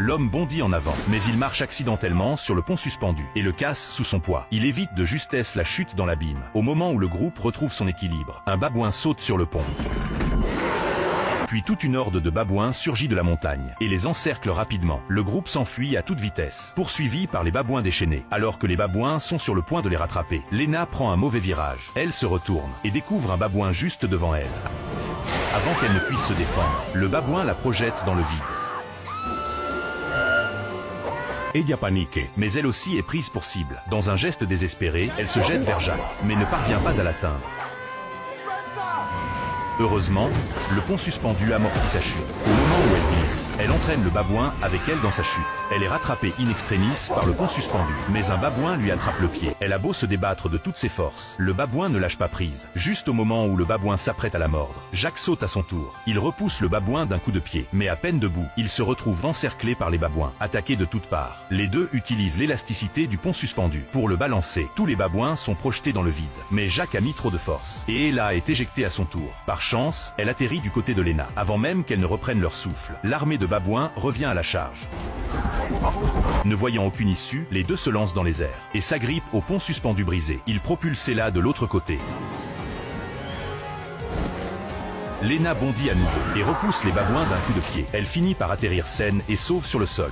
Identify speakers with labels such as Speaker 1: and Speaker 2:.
Speaker 1: L'homme bondit en avant, mais il marche accidentellement sur le pont suspendu et le casse sous son poids. Il évite de justesse la chute dans l'abîme. Au moment où le groupe retrouve son équilibre, un babouin saute sur le pont. Puis toute une horde de babouins surgit de la montagne et les encercle rapidement. Le groupe s'enfuit à toute vitesse, poursuivi par les babouins déchaînés. Alors que les babouins sont sur le point de les rattraper, Lena prend un mauvais virage. Elle se retourne et découvre un babouin juste devant elle. Avant qu'elle ne puisse se défendre, le babouin la projette dans le vide. Ella panique, mais elle aussi est prise pour cible. Dans un geste désespéré, elle se jette vers Jacques, mais ne parvient pas à l'atteindre. Heureusement, le pont suspendu amortit sa chute. Au moment où elle glisse, elle entraîne le babouin avec elle dans sa chute. Elle est rattrapée in extremis par le pont suspendu, mais un babouin lui attrape le pied. Elle a beau se débattre de toutes ses forces, le babouin ne lâche pas prise. Juste au moment où le babouin s'apprête à la mordre, Jacques saute à son tour. Il repousse le babouin d'un coup de pied, mais à peine debout, il se retrouve encerclé par les babouins, attaqués de toutes parts. Les deux utilisent l'élasticité du pont suspendu pour le balancer. Tous les babouins sont projetés dans le vide, mais Jacques a mis trop de force, et Ella est éjectée à son tour. Par chance, elle atterrit du côté de Lena. Avant même qu'elle ne reprenne leur souffle, l'armée de babouins revient à la charge. Ne voyant aucune issue, les deux se lancent dans les airs et s'agrippent au pont suspendu brisé. Ils propulsent Ella de l'autre côté. Lena bondit à nouveau et repousse les babouins d'un coup de pied. Elle finit par atterrir saine et sauve sur le sol.